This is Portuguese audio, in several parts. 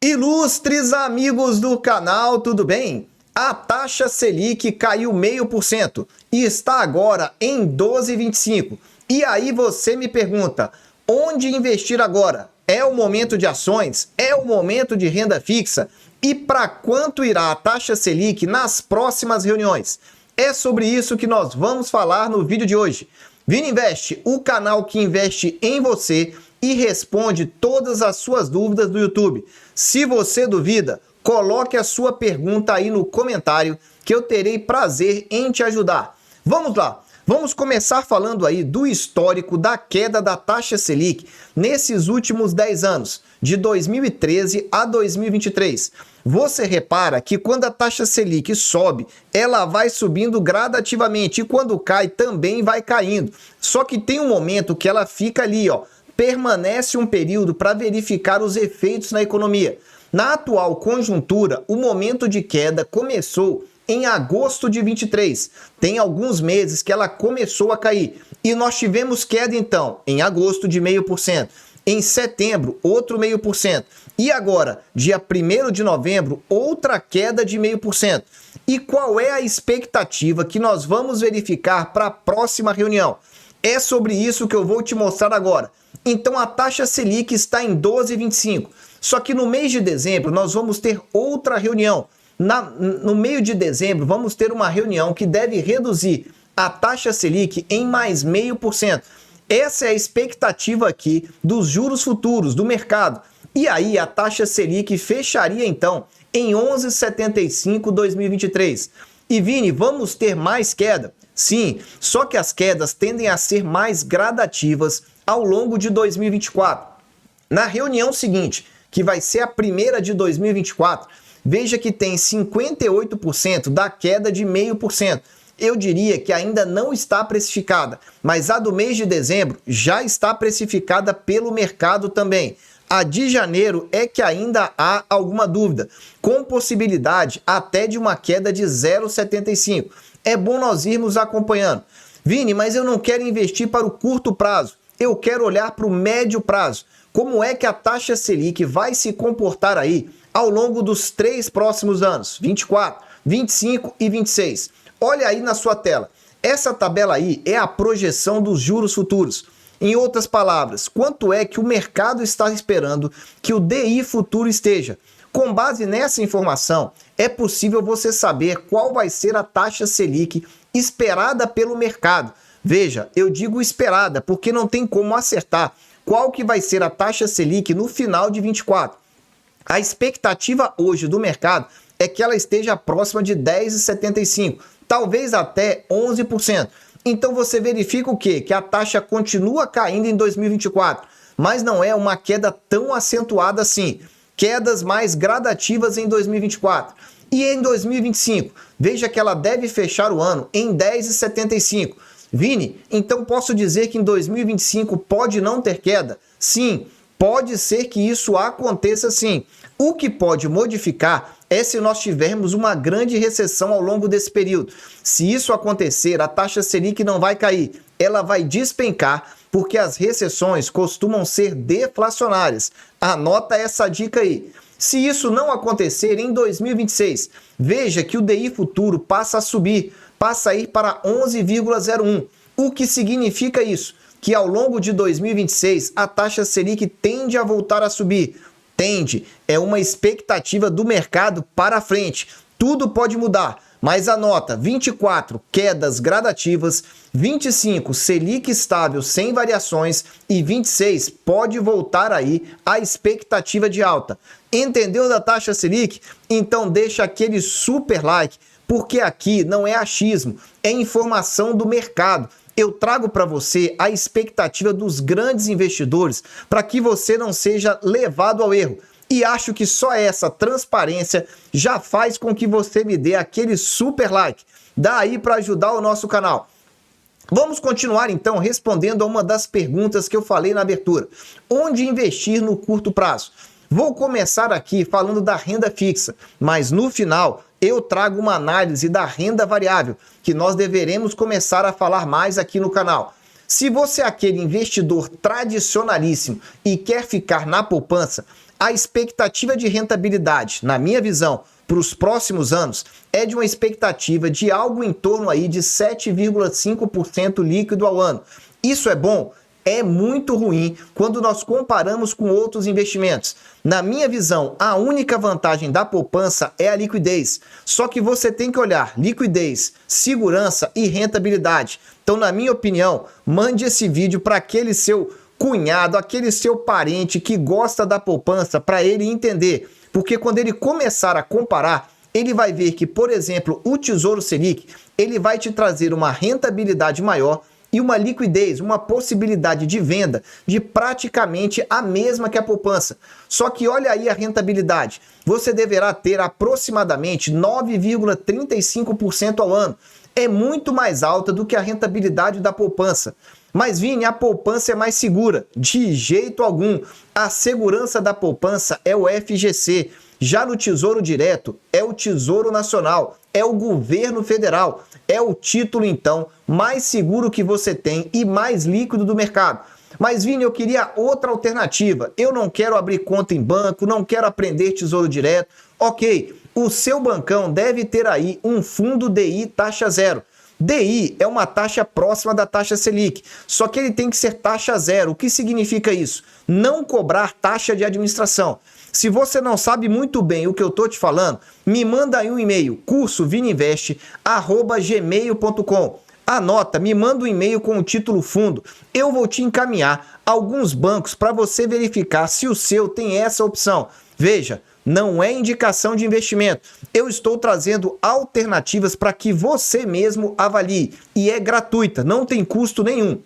Ilustres amigos do canal, tudo bem? A taxa Selic caiu 0,5% e está agora em 12,25%. E aí você me pergunta, onde investir agora? É o momento de ações? É o momento de renda fixa? E para quanto irá a taxa Selic nas próximas reuniões? É sobre isso que nós vamos falar no vídeo de hoje. Vini Invest, o canal que investe em você e responde todas as suas dúvidas do YouTube. Se você duvida, coloque a sua pergunta aí no comentário que eu terei prazer em te ajudar. Vamos lá, vamos começar falando aí do histórico da queda da taxa Selic nesses últimos 10 anos, de 2013 a 2023. Você repara que quando a taxa Selic sobe, ela vai subindo gradativamente e quando cai também vai caindo. Só que tem um momento que ela fica ali, ó, permanece um período para verificar os efeitos na economia. Na atual conjuntura, o momento de queda começou em agosto de 23. Tem alguns meses que ela começou a cair. E nós tivemos queda então em agosto de 0,5%. Em setembro, outro 0,5%. E agora, dia 1º de novembro, outra queda de 0,5%. E qual é a expectativa que nós vamos verificar para a próxima reunião? É sobre isso que eu vou te mostrar agora. Então a taxa Selic está em 12,25. Só que no mês de dezembro nós vamos ter outra reunião. No meio de dezembro vamos ter uma reunião que deve reduzir a taxa Selic em mais 0,5%. Essa é a expectativa aqui dos juros futuros do mercado. E aí a taxa Selic fecharia então em 11,75 2023. E Vini, vamos ter mais queda? Sim, só que as quedas tendem a ser mais gradativas ao longo de 2024. Na reunião seguinte, que vai ser a primeira de 2024, veja que tem 58% da queda de 0,5%. Eu diria que ainda não está precificada, mas a do mês de dezembro já está precificada pelo mercado também. A de janeiro é que ainda há alguma dúvida, com possibilidade até de uma queda de 0,75%. É bom nós irmos acompanhando. Vini, mas eu não quero investir para o curto prazo, eu quero olhar para o médio prazo. Como é que a taxa Selic vai se comportar aí ao longo dos 3 próximos anos, 24, 25 e 26? Olha aí na sua tela. Essa tabela aí é a projeção dos juros futuros. Em outras palavras, quanto é que o mercado está esperando que o DI futuro esteja? Com base nessa informação, é possível você saber qual vai ser a taxa Selic esperada pelo mercado. Veja, eu digo esperada porque não tem como acertar qual que vai ser a taxa Selic no final de 24. A expectativa hoje do mercado é que ela esteja próxima de 10,75, talvez até 11%. Então você verifica o quê? Que a taxa continua caindo em 2024, mas não é uma queda tão acentuada assim. Quedas mais gradativas em 2024. E em 2025, veja que ela deve fechar o ano em 10,75. Vini, então posso dizer que em 2025 pode não ter queda? Sim, pode ser que isso aconteça sim. O que pode modificar é se nós tivermos uma grande recessão ao longo desse período. Se isso acontecer, a taxa Selic não vai cair, ela vai despencar, porque as recessões costumam ser deflacionárias. Anota essa dica aí. Se isso não acontecer em 2026, veja que o DI futuro passa a subir, passa a ir para 11,01. O que significa isso? Que ao longo de 2026 a taxa Selic tende a voltar a subir. Tende, é uma expectativa do mercado para frente. Tudo pode mudar, mas anota: 24, quedas gradativas, 25, Selic estável sem variações e 26, pode voltar aí a expectativa de alta. Entendeu da taxa Selic? Então deixa aquele super like, porque aqui não é achismo, é informação do mercado. Eu trago para você a expectativa dos grandes investidores para que você não seja levado ao erro. E acho que só essa transparência já faz com que você me dê aquele super like. Dá aí para ajudar o nosso canal. Vamos continuar então respondendo a uma das perguntas que eu falei na abertura. Onde investir no curto prazo? Vou começar aqui falando da renda fixa, mas no final eu trago uma análise da renda variável, que nós deveremos começar a falar mais aqui no canal. Se você é aquele investidor tradicionalíssimo e quer ficar na poupança, A expectativa de rentabilidade, na minha visão, para os próximos anos, é de uma expectativa de algo em torno aí de 7,5% líquido ao ano. Isso é bom? É muito ruim quando nós comparamos com outros investimentos. Na minha visão, a única vantagem da poupança é a liquidez. Só que você tem que olhar liquidez, segurança e rentabilidade. Então, na minha opinião, mande esse vídeo para aquele seu cunhado, aquele seu parente que gosta da poupança, para ele entender. Porque quando ele começar a comparar, ele vai ver que, por exemplo, o Tesouro Selic, ele vai te trazer uma rentabilidade maior e uma liquidez, uma possibilidade de venda de praticamente a mesma que a poupança. Só que olha aí a rentabilidade. Você deverá ter aproximadamente 9,35% ao ano. É muito mais alta do que a rentabilidade da poupança. Mas, Vini, a poupança é mais segura? De jeito algum. A segurança da poupança é o FGC. Já no Tesouro Direto, é o Tesouro Nacional, é o governo federal. É o título, então, mais seguro que você tem e mais líquido do mercado. Mas, Vini, eu queria outra alternativa. Eu não quero abrir conta em banco, não quero aprender Tesouro Direto. Ok, o seu bancão deve ter aí um fundo DI taxa zero. DI é uma taxa próxima da taxa Selic, só que ele tem que ser taxa zero. O que significa isso? Não cobrar taxa de administração. Se você não sabe muito bem o que eu estou te falando, me manda aí um e-mail, cursovininvest@gmail.com. Anota, me manda um e-mail com o título fundo. Eu vou te encaminhar alguns bancos para você verificar se o seu tem essa opção. Veja, não é indicação de investimento. Eu estou trazendo alternativas para que você mesmo avalie. E é gratuita, não tem custo nenhum.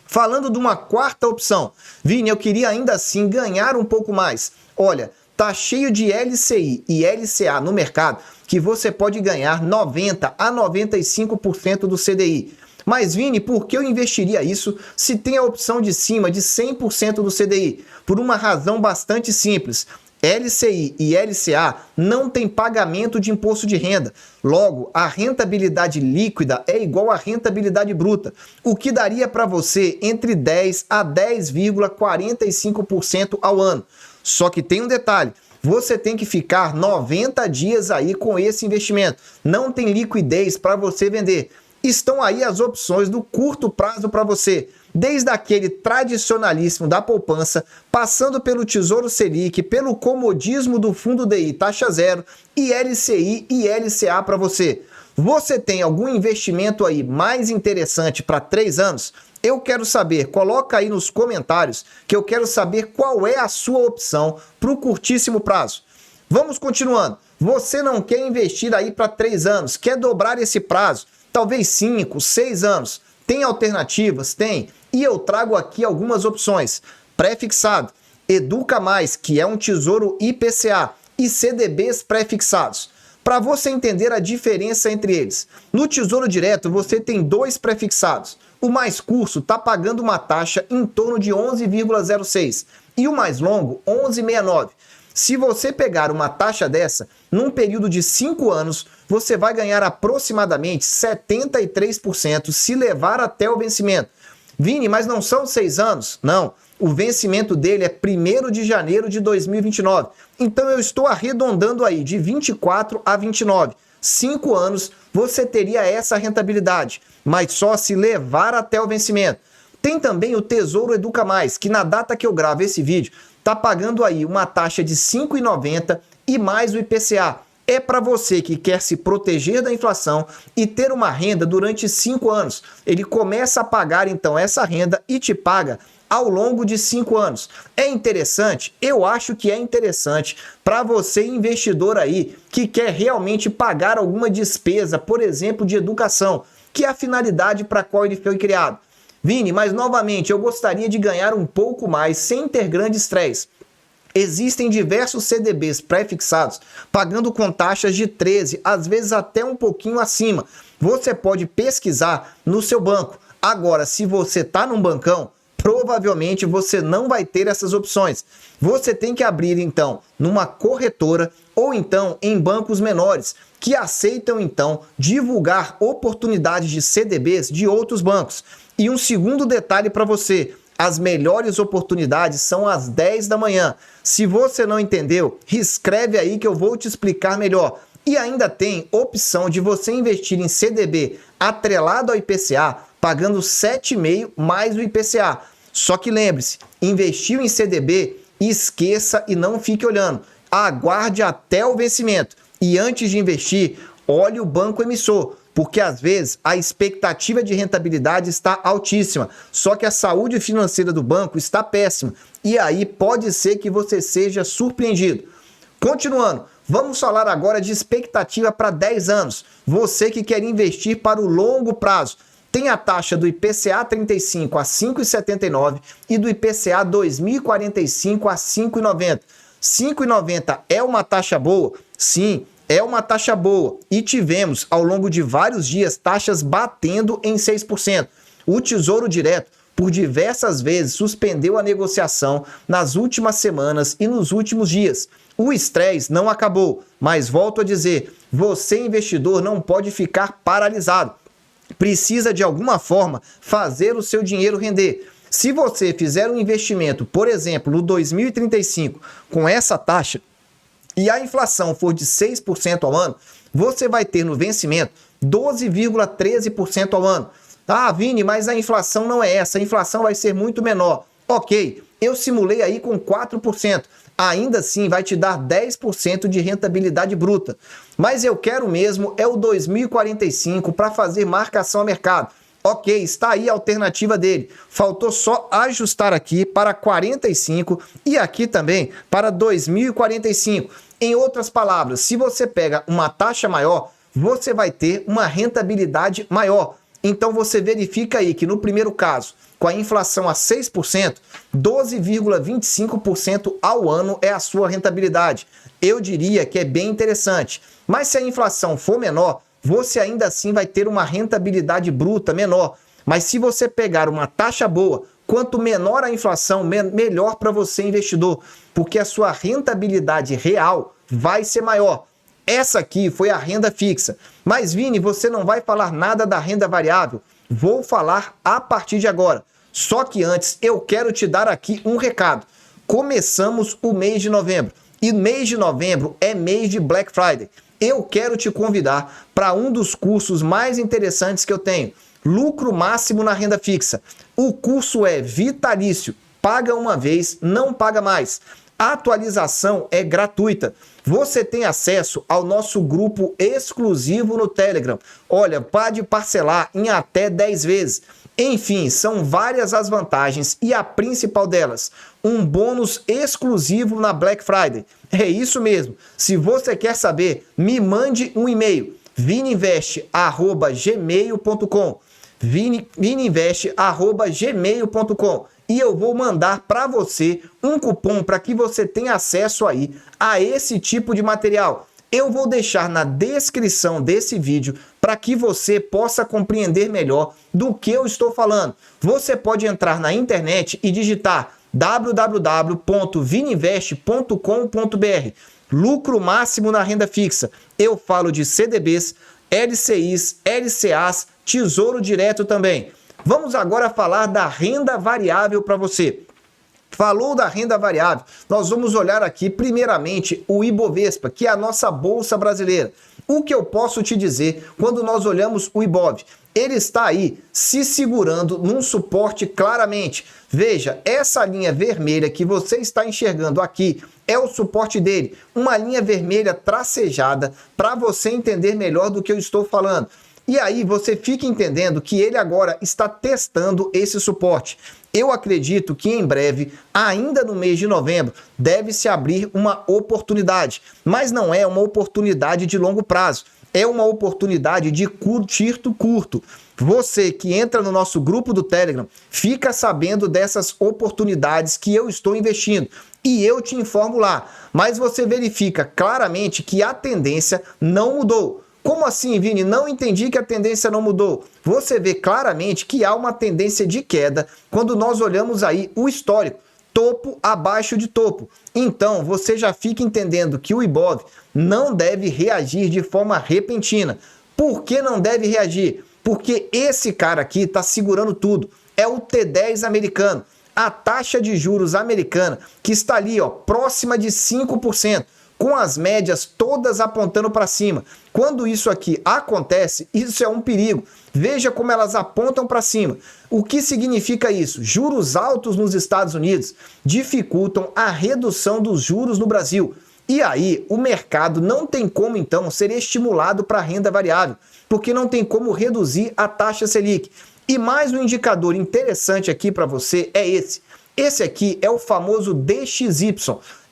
Falando de uma quarta opção, Vini, eu queria ainda assim ganhar um pouco mais. Olha, tá cheio de LCI e LCA no mercado que você pode ganhar 90% a 95% do CDI. Mas, Vini, por que eu investiria isso se tem a opção de cima de 100% do CDI? Por uma razão bastante simples. LCI e LCA não tem pagamento de imposto de renda. Logo, a rentabilidade líquida é igual à rentabilidade bruta, o que daria para você entre 10 a 10,45% ao ano. Só que tem um detalhe, você tem que ficar 90 dias aí com esse investimento. Não tem liquidez para você vender. Estão aí as opções do curto prazo para você. Desde aquele tradicionalíssimo da poupança, passando pelo Tesouro Selic, pelo comodismo do fundo DI taxa zero e LCI e LCA para você. Você tem algum investimento aí mais interessante para 3 anos? Eu quero saber, coloca aí nos comentários que eu quero saber qual é a sua opção para o curtíssimo prazo. Vamos continuando. Você não quer investir aí para 3 anos, quer dobrar esse prazo, talvez 5, 6 anos. Tem alternativas? Tem. E eu trago aqui algumas opções. Pré-fixado, Educa Mais, que é um tesouro IPCA, e CDBs pré-fixados. Para você entender a diferença entre eles. No Tesouro Direto, você tem 2 pré-fixados. O mais curto está pagando uma taxa em torno de 11,06 e o mais longo, 11,69. Se você pegar uma taxa dessa, num período de 5 anos, você vai ganhar aproximadamente 73% se levar até o vencimento. Vini, mas não são 6 anos? Não. O vencimento dele é 1º de janeiro de 2029. Então eu estou arredondando aí de 24 a 29. 5 anos você teria essa rentabilidade, mas só se levar até o vencimento. Tem também o Tesouro Educa Mais, que na data que eu gravo esse vídeo, está pagando aí uma taxa de 5,90 e mais o IPCA. É para você que quer se proteger da inflação e ter uma renda durante 5 anos. Ele começa a pagar então essa renda e te paga ao longo de 5 anos. É interessante? Eu acho que é interessante para você investidor aí que quer realmente pagar alguma despesa, por exemplo, de educação, que é a finalidade para a qual ele foi criado. Vini, mas novamente eu gostaria de ganhar um pouco mais sem ter grande estresse. Existem diversos CDBs pré-fixados pagando com taxas de 13, às vezes até um pouquinho acima. Você pode pesquisar no seu banco. Agora, se você está num bancão, provavelmente você não vai ter essas opções. Você tem que abrir então numa corretora ou então em bancos menores que aceitam então divulgar oportunidades de CDBs de outros bancos. E um segundo detalhe para você, As melhores oportunidades são às 10 da manhã. Se você não entendeu, escreve aí que eu vou te explicar melhor. E ainda tem opção de você investir em CDB atrelado ao IPCA, pagando 7,5% mais o IPCA. Só que lembre-se, investiu em CDB, esqueça e não fique olhando. Aguarde até o vencimento. E antes de investir, olhe o banco emissor, porque às vezes a expectativa de rentabilidade está altíssima, só que a saúde financeira do banco está péssima. E aí pode ser que você seja surpreendido. Continuando, vamos falar agora de expectativa para 10 anos. Você que quer investir para o longo prazo. Tem a taxa do IPCA 35 a 5,79 e do IPCA 2045 a 5,90. 5,90 é uma taxa boa? Sim, é uma taxa boa. E tivemos, ao longo de vários dias, taxas batendo em 6%. O Tesouro Direto, por diversas vezes, suspendeu a negociação nas últimas semanas e nos últimos dias. O estresse não acabou, mas volto a dizer, você investidor não pode ficar paralisado. Precisa de alguma forma fazer o seu dinheiro render. Se você fizer um investimento, por exemplo, no 2035, com essa taxa, e a inflação for de 6% ao ano, você vai ter no vencimento 12,13% ao ano. Ah, Vini, mas a inflação não é essa, a inflação vai ser muito menor. Ok, eu simulei aí com 4%. Ainda assim vai te dar 10% de rentabilidade bruta. Mas eu quero mesmo é o 2045 para fazer marcação a mercado. Ok, está aí a alternativa dele. Faltou só ajustar aqui para 45 e aqui também para 2045. Em outras palavras, se você pega uma taxa maior, você vai ter uma rentabilidade maior. Então você verifica aí que no primeiro caso, com a inflação a 6%, 12,25% ao ano é a sua rentabilidade. Eu diria que é bem interessante. Mas se a inflação for menor, você ainda assim vai ter uma rentabilidade bruta menor. Mas se você pegar uma taxa boa, quanto menor a inflação, melhor para você investidor, porque a sua rentabilidade real vai ser maior. Essa aqui foi a renda fixa. Mas Vini, você não vai falar nada da renda variável? Vou falar a partir de agora. Só que antes eu quero te dar aqui um recado. Começamos o mês de novembro. E mês de novembro é mês de Black Friday. Eu quero te convidar para um dos cursos mais interessantes que eu tenho. Lucro máximo na renda fixa. O curso é vitalício. Paga uma vez, não paga mais. A atualização é gratuita. Você tem acesso ao nosso grupo exclusivo no Telegram. Olha, pode parcelar em até 10 vezes. Enfim, são várias as vantagens e a principal delas, um bônus exclusivo na Black Friday. É isso mesmo. Se você quer saber, me mande um e-mail, vininvest@gmail.com, vininvest@gmail.com, e eu vou mandar para você um cupom para que você tenha acesso aí a esse tipo de material. Eu vou deixar na descrição desse vídeo para que você possa compreender melhor do que eu estou falando. Você pode entrar na internet e digitar www.vininvest.com.br. Lucro máximo na renda fixa. Eu falo de CDBs, LCIs, LCAs, Tesouro Direto também. Vamos agora falar da renda variável para você. Falou da renda variável, nós vamos olhar aqui primeiramente o Ibovespa, que é a nossa bolsa brasileira. O que eu posso te dizer quando nós olhamos o Ibov? Ele está aí se segurando num suporte claramente. Veja, essa linha vermelha que você está enxergando aqui é o suporte dele. Uma linha vermelha tracejada para você entender melhor do que eu estou falando. E aí você fica entendendo que ele agora está testando esse suporte. Eu acredito que em breve, ainda no mês de novembro, deve se abrir uma oportunidade. Mas não é uma oportunidade de longo prazo. É uma oportunidade de curto. Você que entra no nosso grupo do Telegram, fica sabendo dessas oportunidades que eu estou investindo. E eu te informo lá. Mas você verifica claramente que a tendência não mudou. Como assim, Vini? Não entendi que a tendência não mudou. Você vê claramente que há uma tendência de queda quando nós olhamos aí o histórico, topo abaixo de topo. Então, você já fica entendendo que o Ibov não deve reagir de forma repentina. Por que não deve reagir? Porque esse cara aqui está segurando tudo. É o T10 americano. A taxa de juros americana, que está ali, ó, próxima de 5%, com as médias todas apontando para cima. Quando isso aqui acontece, isso é um perigo. Veja como elas apontam para cima. O que significa isso? Juros altos nos Estados Unidos dificultam a redução dos juros no Brasil. E aí, o mercado não tem como, então, ser estimulado para a renda variável, porque não tem como reduzir a taxa Selic. E mais um indicador interessante aqui para você é esse. Esse aqui é o famoso DXY.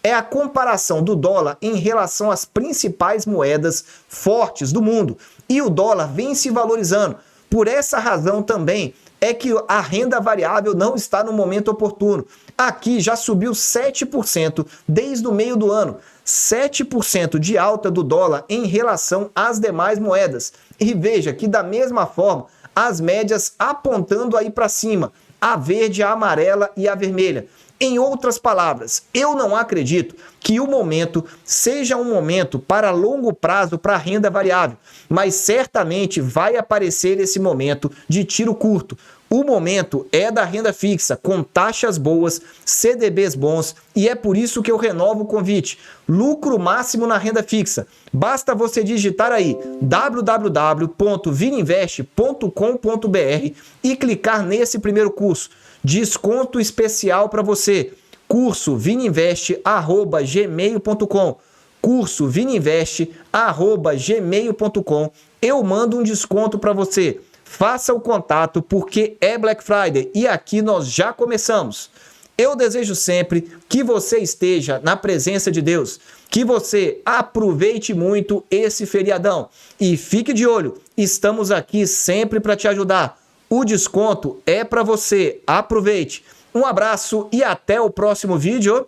É a comparação do dólar em relação às principais moedas fortes do mundo. E o dólar vem se valorizando. Por essa razão também é que a renda variável não está no momento oportuno. Aqui já subiu 7% desde o meio do ano. 7% de alta do dólar em relação às demais moedas. E veja que da mesma forma, as médias apontando aí para cima, a verde, a amarela e a vermelha. Em outras palavras, eu não acredito que o momento seja um momento para longo prazo para a renda variável, mas certamente vai aparecer esse momento de tiro curto. O momento é da renda fixa, com taxas boas, CDBs bons, e é por isso que eu renovo o convite. Lucro máximo na renda fixa. Basta você digitar aí www.vininvest.com.br e clicar nesse primeiro curso. Desconto especial para você. Curso vininvest@gmail.com. Curso vininvest@gmail.com. Eu mando um desconto para você. Faça o contato porque é Black Friday e aqui nós já começamos. Eu desejo sempre que você esteja na presença de Deus, que você aproveite muito esse feriadão e fique de olho, estamos aqui sempre para te ajudar. O desconto é para você, aproveite. Um abraço e até o próximo vídeo.